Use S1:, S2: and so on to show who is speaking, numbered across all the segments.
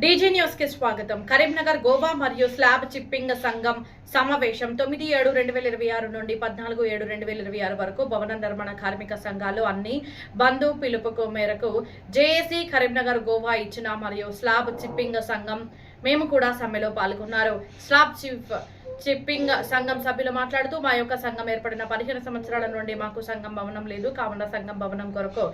S1: DG news కి స్వాగతం. కరీంనగర్ గోవా మరియు స్లాబ్ చిప్పింగ్ సంఘం సమావేశం 9/7/2026 నుండి 14/7/2026 వరకు భవన నిర్మాణ కార్మిక సంఘాలు అన్ని బంధు పిలుపుకు మేరకు జేఏసీ కరీంనగర్ గోవా ఇచ్చిన మరియు స్లాబ్ చిప్పింగ్ సంఘం మేము కూడా సమ్మెలో పాల్గొన్నారు. స్లాబ్ చిప్పింగ్ సంఘం సభ్యులు మాట్లాడుతూ మా యొక్క సంఘం ఏర్పడిన 15 సంవత్సరాల నుండి మాకు సంఘం భవనం లేదు. కావున సంఘం భవనం కొరకు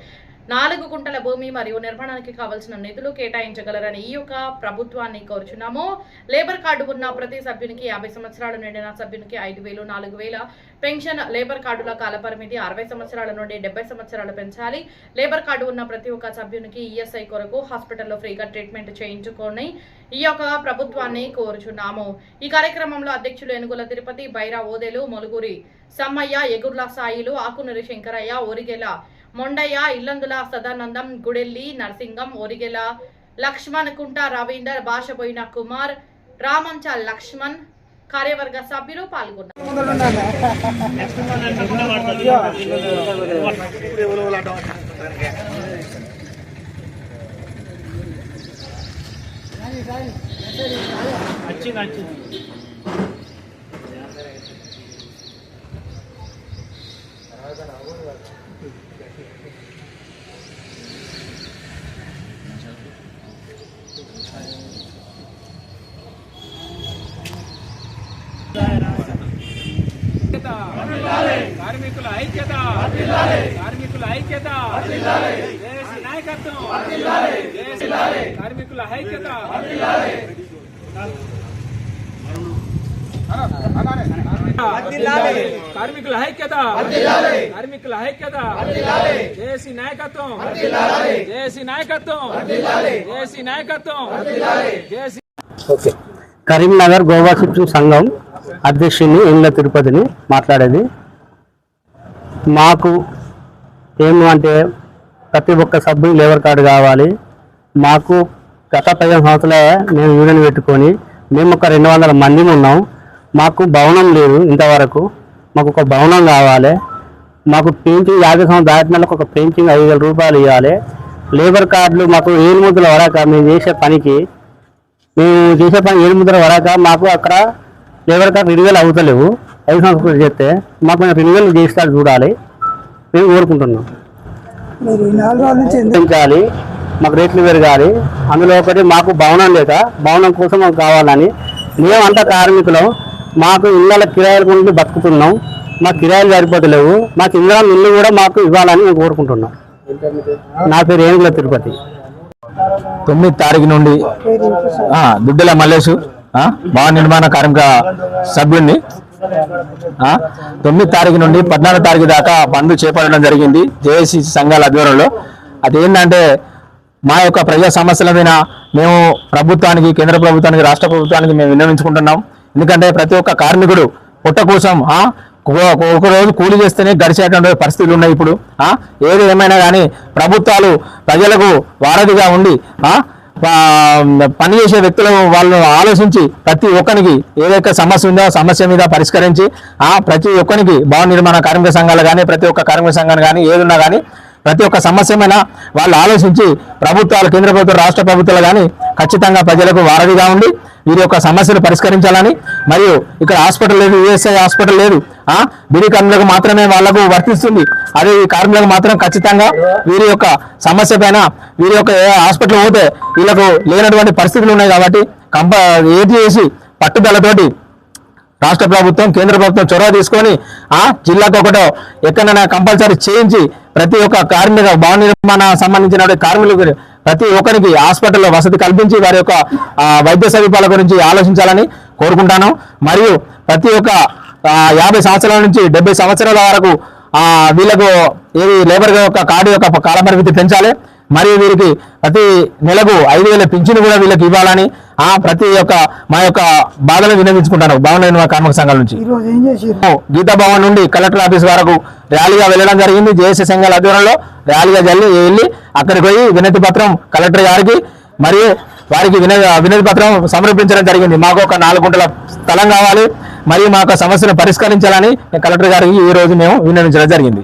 S1: 4 గుంటల భూమి మరియు నిర్మాణానికి కావాల్సిన నిధులు కేటాయించగలరని ఈ యొక్క ప్రభుత్వాన్ని కోరుచున్నాము. లేబర్ కార్డు ఉన్న ప్రతి సభ్యునికి 50 సంవత్సరాలు నిండిన సభ్యునికి 5,000, 4,000 పెన్షన్. లేబర్ కార్డుల కాల పరిమితి 60 సంవత్సరాల నుండి 70 సంవత్సరాలు పెంచాలి. లేబర్ కార్డు ఉన్న ప్రతి ఒక్క సభ్యునికి ఈఎస్ఐ కొరకు హాస్పిటల్లో ఫ్రీగా ట్రీట్మెంట్ చేయించుకొని ఈ యొక్క ప్రభుత్వాన్ని కోరుచున్నాము. ఈ కార్యక్రమంలో అధ్యక్షులు ఏనుగుల తిరుపతి, బైరా ఓదెలు, మొలుగురి సమ్మయ్య, ఎగుర్ల సాయిలు, ఆకునూరి శంకరయ్య, ఓరిగెల మొండయ్య, ఇల్లందుల సదానందం, గుడెల్లి నరసింగం, ఓరిగెల లక్ష్మణ్, కుంట రవీందర్, భాషపోయిన కుమార్, రామంచ లక్ష్మణ్ కార్యవర్గ సభ్యులు పాల్గొన్నారు.
S2: కార్మికుల ఐక్యత, కార్మికుల ఐక్యత, దేశ నాయకత్వం, కార్మికుల ఐక్యత, కార్మికుల ఐక్యత, కార్మికుల ఐక్యత, దేశీ నాయకత్వం, దేశీ నాయకత్వం, దేశీ నాయకత్వం, దేశీ.
S3: కరీంనగర్ గోవా చిప్పింగ్ సంఘం అధ్యక్షుని ఏనుగుల తిరుపతిని మాట్లాడేది. మాకు ఏమంటే ప్రతి ఒక్క సభ్యులు లేబర్ కార్డు కావాలి. మాకు గత 15 సంవత్సరాలే మేము యూనియన్ పెట్టుకొని మేము ఒక 200 మంది ఉన్నాం. మాకు భవనం లేదు ఇంతవరకు. మాకు ఒక భవనం కావాలి. మాకు పెయింటింగ్ 50 సంవత్సరాలు దాటిన ఒక పెయింటింగ్ 5,000 రూపాయలు ఇవ్వాలి. లేబర్ కార్డులు మాకు 7 ముద్రల వరాక మేము చేసే పని 7 ముద్రల వరాక మాకు అక్కడ లేబర్ కార్డు రిన్యూవల్ అవుతలేవు. 5 సంవత్సరాలు చేస్తే మాకు రిన్యూవల్ చేస్తారు చూడాలి. మేము కోరుకుంటున్నాం. పెంచాలి, మాకు రేట్లు పెరగాలి. అందులో ఒకటి మాకు భవనం లేక భవనం కోసం మాకు కావాలని మేమంతా కార్మికులం. మాకు ఇళ్ళ కిరాయిల గురించి బతుకుతున్నాం. మాకు కిరాయిలు సరిపోతలేవు. మాకు ఇల్లు కూడా మాకు ఇవ్వాలని మేము కోరుకుంటున్నాం. నా పేరు ఏనుగుల తిరుపతి.
S4: 9 తారీఖు నుండి దుడ్డెల మల్లేషు భవన నిర్మాణ కార్మిక సభ్యుడిని 9 తారీఖు నుండి 14 తారీఖు దాకా బంద్ చేపట్టడం జరిగింది జేఏసీ సంఘాల ఆధ్వర్యంలో. అదేంటంటే మా యొక్క ప్రజా సమస్యల మీద మేము ప్రభుత్వానికి, కేంద్ర ప్రభుత్వానికి, రాష్ట్ర ప్రభుత్వానికి మేము విన్నవించుకుంటున్నాం. ఎందుకంటే ప్రతి ఒక్క కార్మికుడు పొట్ట కోసం ఒక రోజు కూలి చేస్తేనే గడిచేటువంటి పరిస్థితులు ఉన్నాయి. ఇప్పుడు ఏది ఏమైనా కానీ ప్రభుత్వాలు ప్రజలకు వారధిగా ఉండి పనిచేసే వ్యక్తులను వాళ్ళు ఆలోచించి ప్రతి ఒక్కరికి ఏదైతే సమస్య ఉందో సమస్య మీద పరిష్కరించి ప్రతి ఒక్కరికి భవన నిర్మాణ కార్మిక సంఘాలు కానీ ప్రతి ఒక్క కార్మిక సంఘాలు కానీ ఏదున్నా కానీ ప్రతి ఒక్క సమస్య మీద వాళ్ళు ఆలోచించి ప్రభుత్వాలు, కేంద్ర ప్రభుత్వం, రాష్ట్ర ప్రభుత్వాలు కానీ ఖచ్చితంగా ప్రజలకు వారధిగా ఉండి వీరి యొక్క సమస్యలు పరిష్కరించాలని. మరియు ఇక్కడ హాస్పిటల్ లేదు, ఈఎస్ఐ హాస్పిటల్ లేదు. బీడీ కార్మికులకు మాత్రమే వాళ్లకు వర్తిస్తుంది. అదే ఈ కార్మికులకు మాత్రం ఖచ్చితంగా వీరి యొక్క సమస్య పైన వీరి యొక్క హాస్పిటల్ పోతే వీళ్ళకు లేనటువంటి పరిస్థితులు ఉన్నాయి. కాబట్టి ఏది చేసి పట్టుదలతోటి రాష్ట్ర ప్రభుత్వం, కేంద్ర ప్రభుత్వం చొరవ తీసుకొని జిల్లాకు ఒకటో ఎక్కడైనా కంపల్సరీ చేయించి ప్రతి ఒక్క కార్మిక భవన నిర్మాణ సంబంధించిన కార్మికులకు ప్రతి ఒక్కరికి హాస్పిటల్లో వసతి కల్పించి వారి యొక్క వైద్య సదుపాయాల గురించి ఆలోచించాలని కోరుకుంటాను. మరియు ప్రతి ఒక్క 50 సంవత్సరాల నుంచి 70 సంవత్సరాల వరకు వీళ్ళకు ఏది లేబర్ యొక్క కార్డు యొక్క కాలపరిమితి పెంచాలి. మరియు వీరికి ప్రతి నెలకు 5,000 పింఛను కూడా వీళ్ళకి ఇవ్వాలని ప్రతి ఒక్క మా యొక్క బాధను విన్నవించుకుంటాను. భవన నిర్మాణ కార్మిక సంఘాల నుంచి గీతా భవన్ నుండి కలెక్టర్ ఆఫీస్ వరకు ర్యాలీగా వెళ్ళడం జరిగింది. జేఏసీ సంఘాల ఆధ్వర్యంలో ర్యాలీగా వెళ్ళి అక్కడికి పోయి వినతి పత్రం కలెక్టర్ గారికి మరియు వారికి వినతి పత్రం సమర్పించడం జరిగింది. మాకు ఒక 4 గుంటల స్థలం కావాలి మరియు మా యొక్క సమస్యను పరిష్కరించాలని కలెక్టర్ గారికి ఈ రోజు మేము విన్నవించడం జరిగింది.